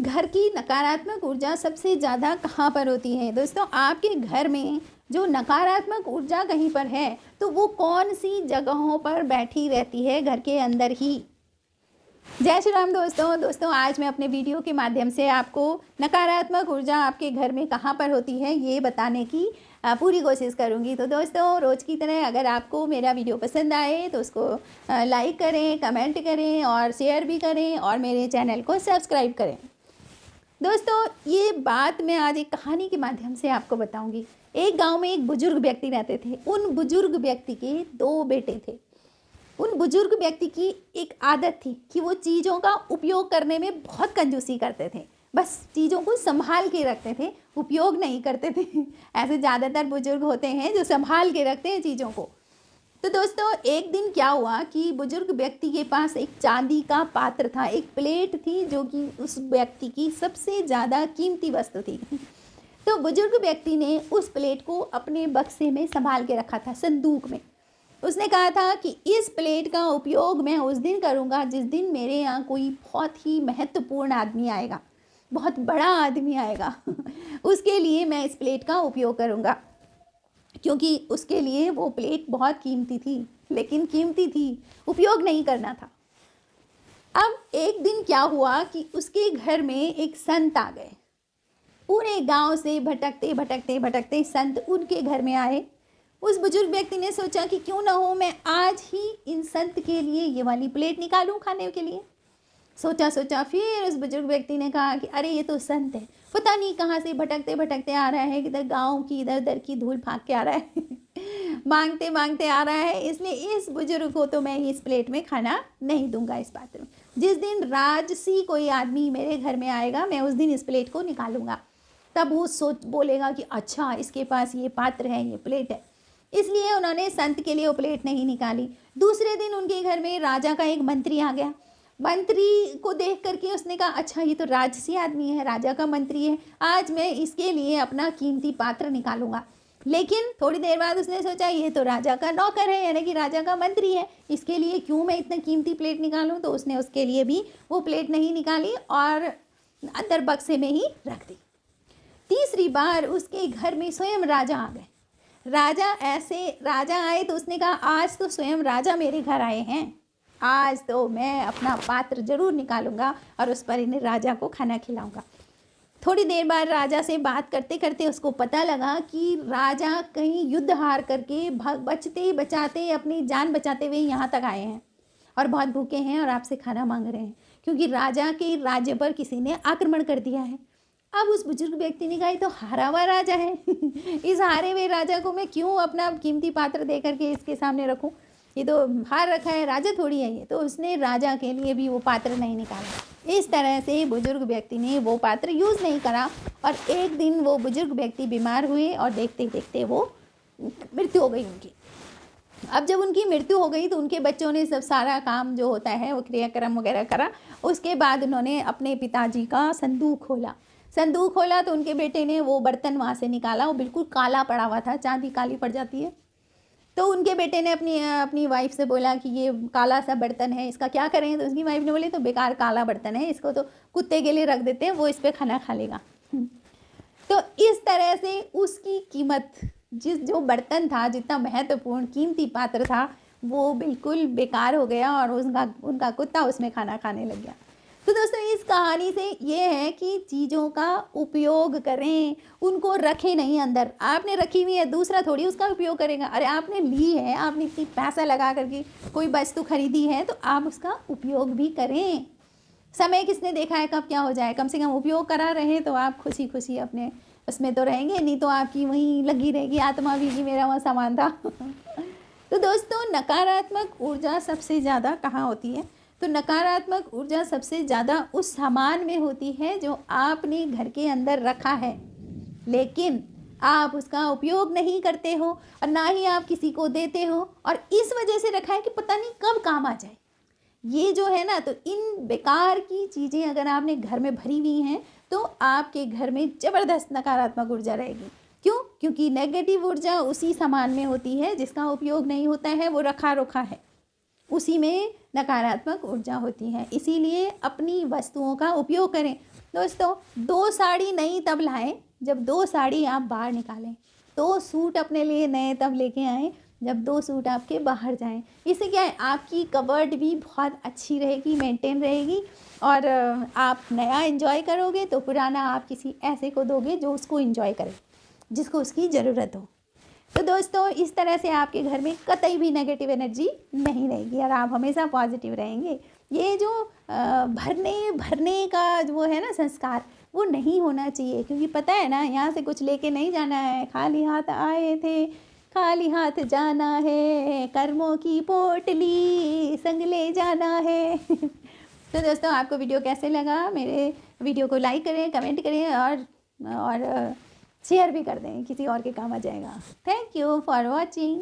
घर की नकारात्मक ऊर्जा सबसे ज़्यादा कहाँ पर होती है? दोस्तों, आपके घर में जो नकारात्मक ऊर्जा कहीं पर है, तो वो कौन सी जगहों पर बैठी रहती है घर के अंदर ही? जय श्री राम दोस्तों, आज मैं अपने वीडियो के माध्यम से आपको नकारात्मक ऊर्जा आपके घर में कहाँ पर होती है, ये बताने की पूरी कोशिश करूँगी। तो दोस्तों, रोज़ की तरह अगर आपको मेरा वीडियो पसंद आए तो उसको लाइक करें, कमेंट करें और शेयर भी करें और मेरे चैनल को सब्सक्राइब करें। दोस्तों, ये बात मैं आज एक कहानी के माध्यम से आपको बताऊंगी। एक गांव में एक बुजुर्ग व्यक्ति रहते थे। उन बुजुर्ग व्यक्ति के 2 बेटे थे। उन बुजुर्ग व्यक्ति की एक आदत थी कि वो चीज़ों का उपयोग करने में बहुत कंजूसी करते थे। बस चीज़ों को संभाल के रखते थे, उपयोग नहीं करते थे। ऐसे ज़्यादातर बुजुर्ग होते हैं जो संभाल के रखते हैं चीज़ों को। तो दोस्तों, एक दिन क्या हुआ कि बुजुर्ग व्यक्ति के पास एक चांदी का पात्र था, एक प्लेट थी जो कि उस व्यक्ति की सबसे ज़्यादा कीमती वस्तु थी। तो बुजुर्ग व्यक्ति ने उस प्लेट को अपने बक्से में संभाल के रखा था, संदूक में। उसने कहा था कि इस प्लेट का उपयोग मैं उस दिन करूँगा जिस दिन मेरे यहाँ कोई बहुत ही महत्वपूर्ण आदमी आएगा, बहुत बड़ा आदमी आएगा। उसके लिए मैं इस प्लेट का उपयोग करूँगा, क्योंकि उसके लिए वो प्लेट बहुत कीमती थी, लेकिन कीमती थी, उपयोग नहीं करना था। अब एक दिन क्या हुआ कि उसके घर में एक संत आ गए। पूरे गांव से भटकते भटकते भटकते संत उनके घर में आए। उस बुजुर्ग व्यक्ति ने सोचा कि क्यों ना हो, मैं आज ही इन संत के लिए ये वाली प्लेट निकालूं खाने के लिए। सोचा फिर उस बुजुर्ग व्यक्ति ने कहा कि अरे, ये तो संत है, पता नहीं कहाँ से भटकते भटकते आ रहा है, किधर गांव की इधर उधर की धूल फाँक के आ रहा है। मांगते मांगते आ रहा है, इसलिए इस बुजुर्ग को तो मैं इस प्लेट में खाना नहीं दूंगा, इस पात्र में। जिस दिन राजसी कोई आदमी मेरे घर में आएगा, मैं उस दिन इस प्लेट को निकालूंगा। तब वो बोलेगा कि अच्छा, इसके पास ये पात्र है, ये प्लेट है। इसलिए उन्होंने संत के लिए वो प्लेट नहीं निकाली। दूसरे दिन उनके घर में राजा का एक मंत्री आ गया। मंत्री को देख करके उसने कहा, अच्छा, ये तो राजसी आदमी है, राजा का मंत्री है, आज मैं इसके लिए अपना कीमती पात्र निकालूंगा। लेकिन थोड़ी देर बाद उसने सोचा, ये तो राजा का नौकर है, यानी कि राजा का मंत्री है, इसके लिए क्यों मैं इतना कीमती प्लेट निकालूं। तो उसने उसके लिए भी वो प्लेट नहीं निकाली और अंदर बक्से में ही रख दी। तीसरी बार उसके घर में स्वयं राजा आ गए। राजा आए तो उसने कहा, आज तो स्वयं राजा मेरे घर आए हैं, आज तो मैं अपना पात्र जरूर निकालूंगा और उस पर इन्हें राजा को खाना खिलाऊंगा। थोड़ी देर बाद राजा से बात करते करते उसको पता लगा कि राजा कहीं युद्ध हार करके बचते बचाते अपनी जान बचाते हुए यहाँ तक आए हैं और बहुत भूखे हैं और आपसे खाना मांग रहे हैं, क्योंकि राजा के राज्य पर किसी ने आक्रमण कर दिया है। अब उस बुजुर्ग व्यक्ति ने कहा, ये तो हारा हुआ राजा है। इस हारे हुए राजा को मैं क्यों अपना कीमती पात्र दे करके इसके सामने रखूं, ये तो हार रखा है, राजा थोड़ी है ये। तो उसने राजा के लिए भी वो पात्र नहीं निकाला। इस तरह से बुजुर्ग व्यक्ति ने वो पात्र यूज़ नहीं करा और एक दिन वो बुजुर्ग व्यक्ति बीमार हुए और देखते देखते वो मृत्यु हो गई उनकी। अब जब उनकी मृत्यु हो गई तो उनके बच्चों ने सब सारा काम जो होता है वो क्रियाक्रम वगैरह करा। उसके बाद उन्होंने अपने पिताजी का संदूक खोला तो उनके बेटे ने वो बर्तन वहाँ से निकाला। वो बिल्कुल काला पड़ा हुआ था, चांदी काली पड़ जाती है। तो उनके बेटे ने अपनी वाइफ से बोला कि ये काला सा बर्तन है, इसका क्या करें। तो उसकी वाइफ ने बोली, तो बेकार काला बर्तन है, इसको तो कुत्ते के लिए रख देते हैं, वो इस पर खाना खा लेगा। तो इस तरह से उसकी कीमत, जो बर्तन था, जितना महत्वपूर्ण कीमती पात्र था, वो बिल्कुल बेकार हो गया और उनका कुत्ता उसमें खाना खाने लग गया। तो दोस्तों, इस कहानी से ये है कि चीज़ों का उपयोग करें, उनको रखें नहीं अंदर। आपने रखी हुई है, दूसरा थोड़ी उसका उपयोग करेगा। अरे, आपने ली है, आपने इतनी पैसा लगा करके कोई वस्तु खरीदी है, तो आप उसका उपयोग भी करें। समय किसने देखा है कब क्या हो जाए, कम से कम उपयोग करा रहे तो आप खुशी खुशी अपने उसमें तो रहेंगे, नहीं तो आपकी वहीं लगी रहेगी आत्मा भी कि मेरा वहाँ सामान था। तो दोस्तों, नकारात्मक ऊर्जा सबसे ज़्यादा कहाँ होती है? तो नकारात्मक ऊर्जा सबसे ज़्यादा उस सामान में होती है जो आपने घर के अंदर रखा है, लेकिन आप उसका उपयोग नहीं करते हो और ना ही आप किसी को देते हो, और इस वजह से रखा है कि पता नहीं कब काम आ जाए। ये जो है ना, तो इन बेकार की चीज़ें अगर आपने घर में भरी हुई हैं तो आपके घर में ज़बरदस्त नकारात्मक ऊर्जा रहेगी। क्यों? क्योंकि नेगेटिव ऊर्जा उसी सामान में होती है जिसका उपयोग नहीं होता है, वो रखा रुखा है, उसी में नकारात्मक ऊर्जा होती है। इसीलिए अपनी वस्तुओं का उपयोग करें। दोस्तों, 2 साड़ी नई तब लाएं जब 2 साड़ी आप बाहर निकालें। 2 सूट अपने लिए नए तब लेके आएँ जब 2 सूट आपके बाहर जाएं। इससे क्या है, आपकी कबर्ड भी बहुत अच्छी रहेगी, मेंटेन रहेगी, और आप नया एंजॉय करोगे तो पुराना आप किसी ऐसे को दोगे जो उसको एंजॉय करे, जिसको उसकी ज़रूरत हो। तो दोस्तों, इस तरह से आपके घर में कतई भी नेगेटिव एनर्जी नहीं रहेगी और आप हमेशा पॉजिटिव रहेंगे। ये जो भरने का जो है ना संस्कार, वो नहीं होना चाहिए, क्योंकि पता है ना, यहाँ से कुछ लेके नहीं जाना है। खाली हाथ आए थे, खाली हाथ जाना है, कर्मों की पोटली संग ले जाना है। तो दोस्तों, आपको वीडियो कैसे लगा? मेरे वीडियो को लाइक करें, कमेंट करें और शेयर भी कर दें, किसी और के काम आ जाएगा। Thank you for watching.